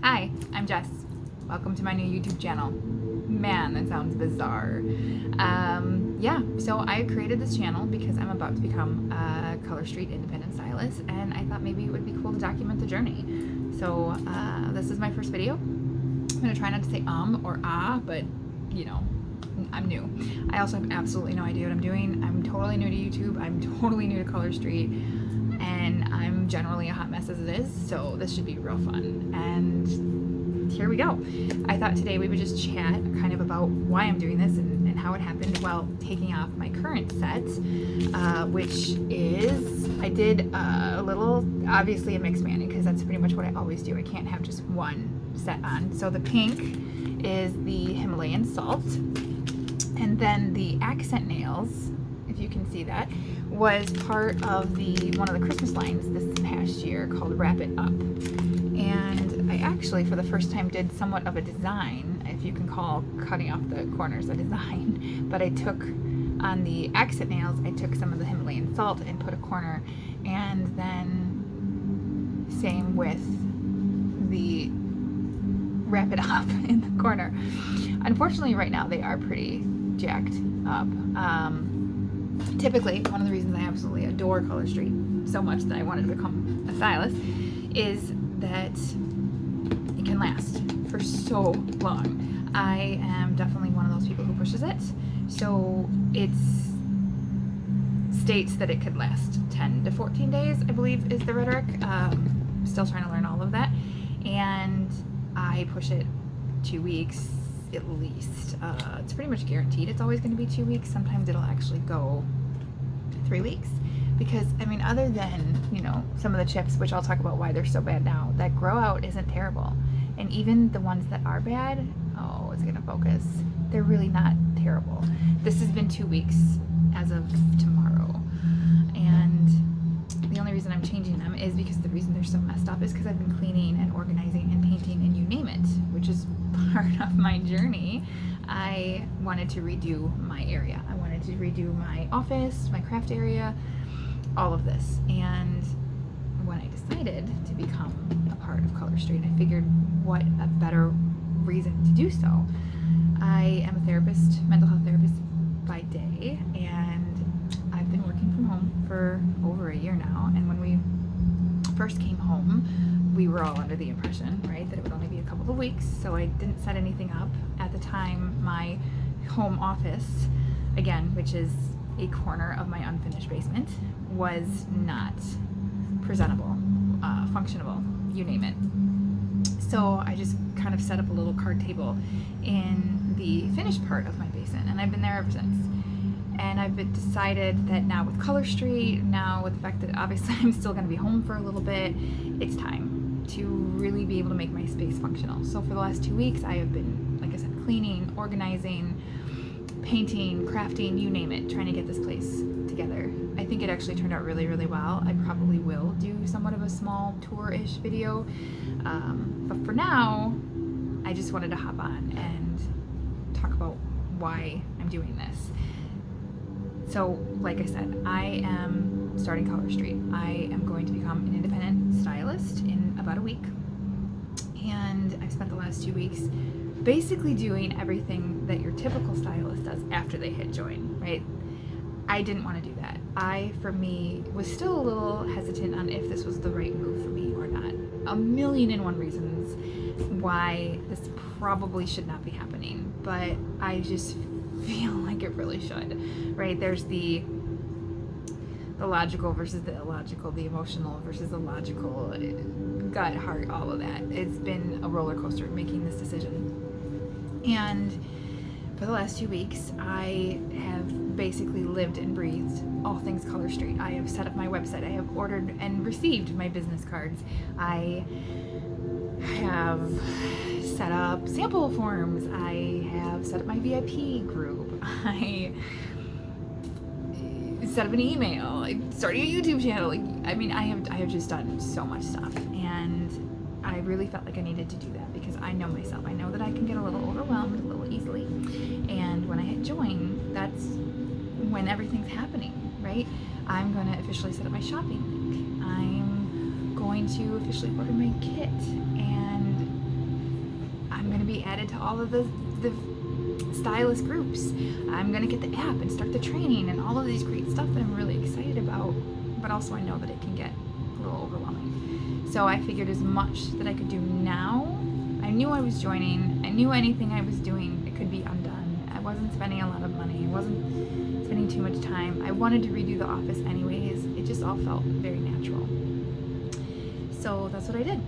Hi, I'm Jess. Welcome to my new YouTube channel. Man, that sounds bizarre. So I created this channel because I'm about to become a Color Street Independent Stylist, and I thought maybe it would be cool to document the journey. So this is my first video. I'm gonna try not to say or but you know, I'm new. I also have absolutely no idea what I'm doing. I'm totally new to YouTube. I'm totally new to Color Street, and I'm generally a hot mess as it is, so this should be real fun. And here we go. I thought today we would just chat kind of about why I'm doing this and how it happened while taking off my current set, which is, I did a little, obviously a mixed banding, because that's pretty much what I always do. I can't have just one set on. So the pink is the Himalayan salt, and then the accent nails, if you can see that, was part of one of the Christmas lines this past year called Wrap It Up. And I actually, for the first time, did somewhat of a design, if you can call cutting off the corners a design. But I took, on the accent nails, I took some of the Himalayan salt and put a corner, and then same with the Wrap It Up in the corner. Unfortunately, right now they are pretty jacked up. Typically, one of the reasons I absolutely adore Color Street so much that I wanted to become a stylist is that it can last for so long. I am definitely one of those people who pushes it. So it states that it could last 10 to 14 days, I believe is the rhetoric. Still trying to learn all of that. And I push it 2 weeks at least. It's pretty much guaranteed it's always going to be 2 weeks. Sometimes it'll actually go 3 weeks, because I mean, other than, you know, some of the chips, which I'll talk about why they're so bad now, that grow out isn't terrible. And even the ones that are bad, oh, it's gonna focus, they're really not terrible. This has been 2 weeks as of tomorrow, and the only reason I'm changing them is because the reason they're so messed up is because I've been cleaning and organizing and painting and you name it, which is part of my journey. I wanted to redo my area. I wanted to redo my office, my craft area, all of this. And when I decided to become a part of Color Street, I figured what a better reason to do so. I am a therapist, mental health therapist by day, and I've been working from home for over a year now. And when we first came home, we were all under the impression, right, that it would only be a couple of weeks, so I didn't set anything up. At the time, my home office, again, which is a corner of my unfinished basement, was not presentable, functionable, you name it. So I just kind of set up a little card table in the finished part of my basement, and I've been there ever since. And I've decided that now with Color Street, now with the fact that obviously I'm still going to be home for a little bit, it's time to really be able to make my space functional. So for the last 2 weeks, I have been, like I said, cleaning, organizing, painting, crafting, you name it, trying to get this place together. I think it actually turned out really, really well. I probably will do somewhat of a small tour-ish video. But for now, I just wanted to hop on and talk about why I'm doing this. So, like I said, I am starting Color Street. I am going to become an independent stylist in about a week. And I've spent the last 2 weeks basically doing everything that your typical stylist does after they hit join, right? I didn't want to do that. For me, was still a little hesitant on if this was the right move for me or not. 1,000,001 reasons why this probably should not be happening, but I just feel like it really should, right? There's the logical versus the illogical, the emotional versus the logical, gut, heart, all of that. It's been a roller coaster making this decision. And for the last 2 weeks, I have basically lived and breathed all things Color Street. I have set up my website. I have ordered and received my business cards. I have set up sample forms. I have set up my VIP group. I set up an email. I started a YouTube channel. I mean, I have just done so much stuff, and I really felt like I needed to do that because I know myself. I know that I can get a little overwhelmed a little easily, and when I hit join, that's when everything's happening, right? I'm going to officially set up my shopping link. I'm going to officially order my kit, and going to be added to all of the stylist groups. I'm going to get the app and start the training and all of these great stuff that I'm really excited about, but also I know that it can get a little overwhelming. So I figured as much that I could do now. I knew I was joining. I knew anything I was doing, it could be undone. I wasn't spending a lot of money. I wasn't spending too much time. I wanted to redo the office anyways. It just all felt very natural. So that's what I did.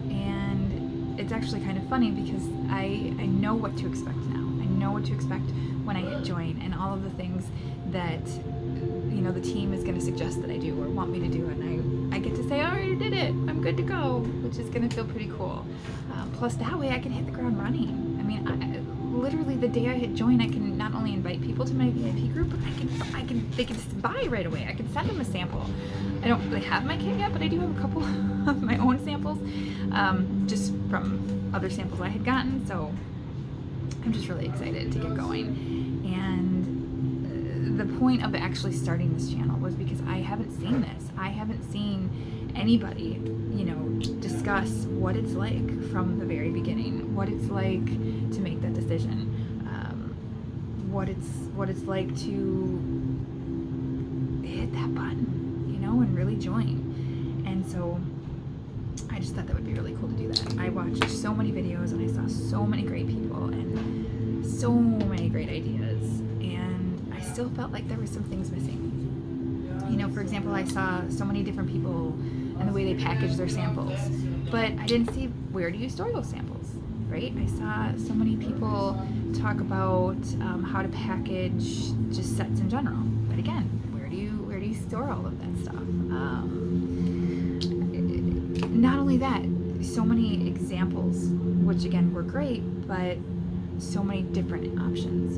And it's actually kind of funny because I know what to expect now. I know what to expect when I hit join and all of the things that, you know, the team is going to suggest that I do or want me to do. And I get to say, I already did it. I'm good to go, which is going to feel pretty cool. Plus that way I can hit the ground running. I mean, literally the day I hit join, I can not only invite people to my VIP group, but they can just buy right away. I can send them a sample. I don't really have my kit yet, but I do have a couple of my own samples, just from other samples I had gotten. So I'm just really excited to get going. And the point of actually starting this channel was because I haven't seen this. I haven't seen anybody, you know, discuss what it's like from the very beginning, what it's like to make that decision, what it's like to hit that button, you know, and really join. And so I just thought that would be really cool to do that. I watched so many videos and I saw so many great people and so many great ideas, and I still felt like there were some things missing. You know, for example, I saw so many different people and the way they package their samples, but I didn't see where do you store those samples, right? I saw so many people talk about how to package just sets in general, but again, where do you store all of that stuff? Not only that, so many examples, which again were great, but so many different options.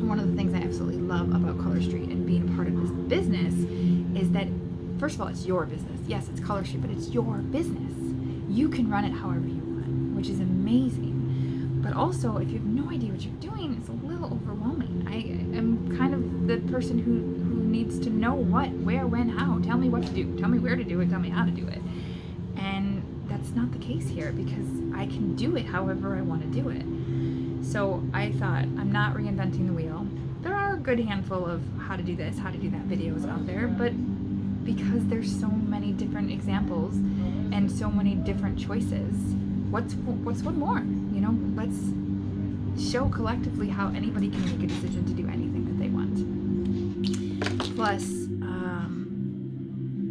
One of the things I absolutely love about Color Street and being a part of this business is that, first of all, it's your business. Yes, it's Color Street, but it's your business. You can run it however you want, which is amazing. But also, if you have no idea what you're doing, it's a little overwhelming. I am kind of the person who needs to know what, where, when, how. Tell me what to do. Tell me where to do it. Tell me how to do it. And that's not the case here because I can do it however I want to do it. So I thought, I'm not reinventing the wheel. There are a good handful of how to do this, how to do that videos out there, but because there's so many different examples and so many different choices, what's one more? You know, let's show collectively how anybody can make a decision to do anything that they want. Plus,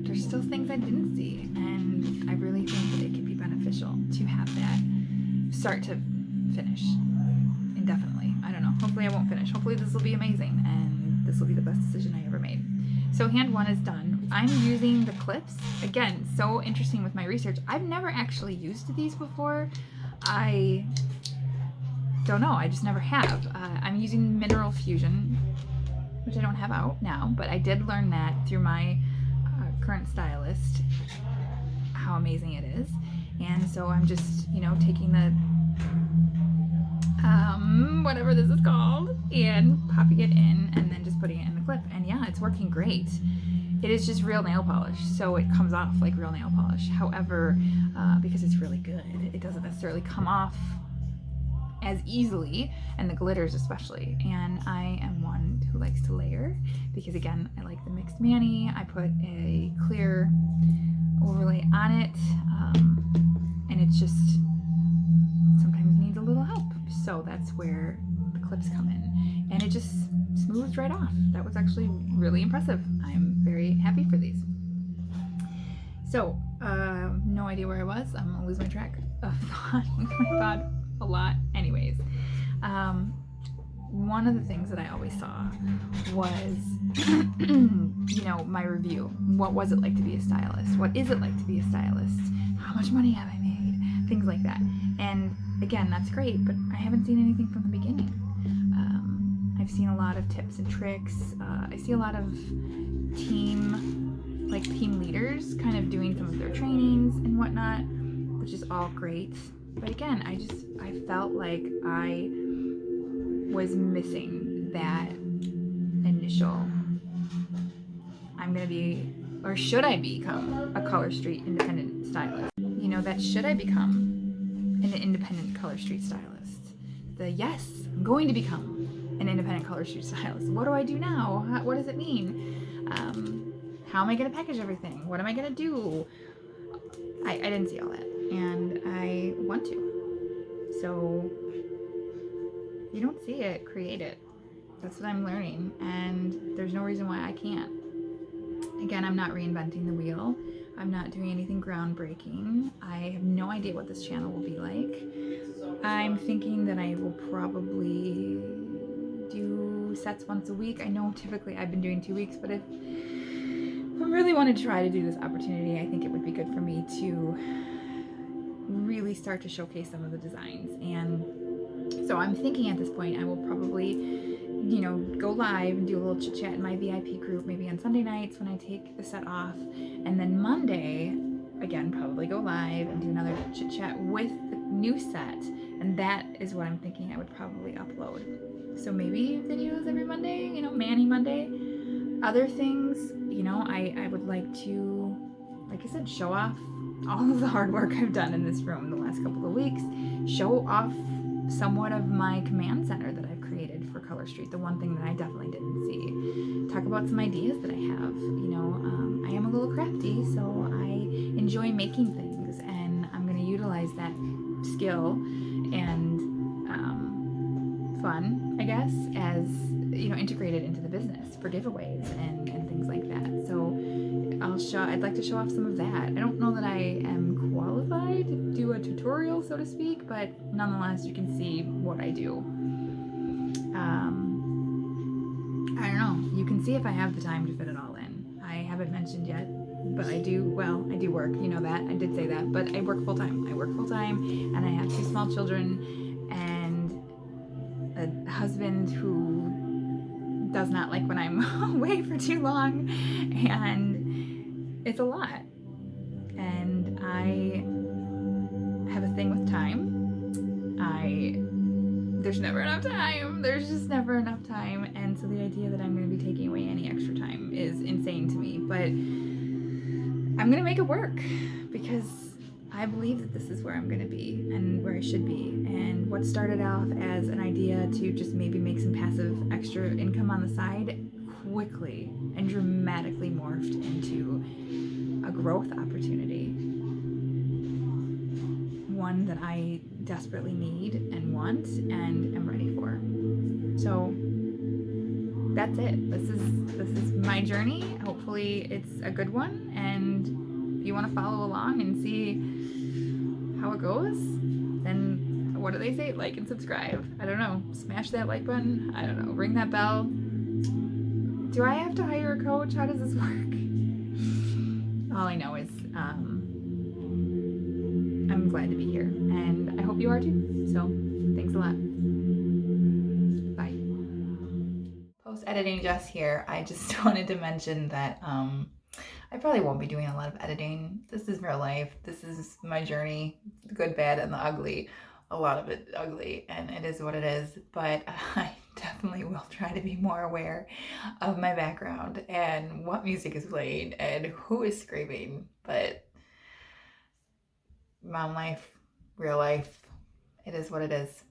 there's still things I didn't see, and I really think that it could be beneficial to have that start to finish indefinitely. I don't know. Hopefully I won't finish. Hopefully this will be amazing, and this will be the best decision I ever made. So hand one is done. I'm using the clips. Again, so interesting with my research. I've never actually used these before. I don't know. I just never have. I'm using Mineral Fusion, which I don't have out now, but I did learn that through my current stylist, how amazing it is. And so I'm just, you know, taking the whatever this is called and popping it in and then just putting it in the clip. And yeah, it's working great. It is just real nail polish, so it comes off like real nail polish. However, because it's really good, it doesn't necessarily come off as easily, and the glitters especially. And I am one who likes to layer because, again, I like the mixed mani. I put a clear overlay on it, and it's just sometimes needs a little help. So that's where the clips come in, and it just smooths right off. That was actually really impressive. I'm very happy for these. So, no idea where I was. I'm gonna lose my track of thought a lot. Anyways, one of the things that I always saw was, you know, my review. What was it like to be a stylist? What is it like to be a stylist? How much money have I made? Things like that. And again, that's great, but I haven't seen anything from the beginning. I've seen a lot of tips and tricks. I see a lot of team leaders kind of doing some of their trainings and whatnot, which is all great. But again, I felt like I was missing that initial, I'm gonna be, or should I become a Color Street Independent Stylist? You know, that should I become an independent Color Street stylist. Yes, I'm going to become an independent Color Street stylist. What do I do now? What does it mean? How am I going to package everything? What am I going to do? I didn't see all that, and I want to. So you don't see it, create it. That's what I'm learning, and there's no reason why I can't. Again, I'm not reinventing the wheel. I'm not doing anything groundbreaking. I have no idea what this channel will be like. I'm thinking that I will probably do sets once a week. I know typically I've been doing 2 weeks, but if I really want to try to do this opportunity, I think it would be good for me to really start to showcase some of the designs. And so I'm thinking at this point I will probably, go live and do a little chit chat in my VIP group, maybe on Sunday nights when I take the set off. And then Monday, again, probably go live and do another chit chat with the new set. And that is what I'm thinking I would probably upload. So maybe videos every Monday, Manny Monday. Other things, I would like to, like I said, show off all of the hard work I've done in this room the last couple of weeks. Show off somewhat of my command center that I've created for Color Street, the one thing that I definitely didn't see. Talk about some ideas that I have. I am a little crafty, so I enjoy making things, and I'm going to utilize that skill and fun, I guess, as integrated into the business for giveaways and things like that. So I'd like to show off some of that. I don't know that I am qualified to do a tutorial, so to speak, but nonetheless, you can see what I do. I don't know. You can see if I have the time to fit it all in. I haven't mentioned yet, but I do work, that. I did say that, but I work full-time. And I have 2 small children and a husband who does not like when I'm away for too long, and it's a lot. And I have a thing with time. There's never enough time. There's just never enough time. And so the idea that I'm going to be taking away any extra time is insane to me. But I'm going to make it work because I believe that this is where I'm going to be and where I should be. And what started off as an idea to just maybe make some passive extra income on the side quickly and dramatically morphed into a growth opportunity. One that I desperately need and want and am ready for. So that's it. This is my journey. Hopefully it's a good one, and if you want to follow along and see how it goes, then what do they say? Like and subscribe. I don't know. Smash that like button. I don't know. Ring that bell. Do I have to hire a coach? How does this work? All I know is I'm glad to be here, and I hope you are too. So thanks a lot. Bye. Post-editing Jess here. I just wanted to mention that I probably won't be doing a lot of editing. This is real life. This is my journey, the good, bad, and the ugly. A lot of it ugly, and it is what it is. But I definitely will try to be more aware of my background and what music is playing and who is screaming. But mom life, real life, it is what it is.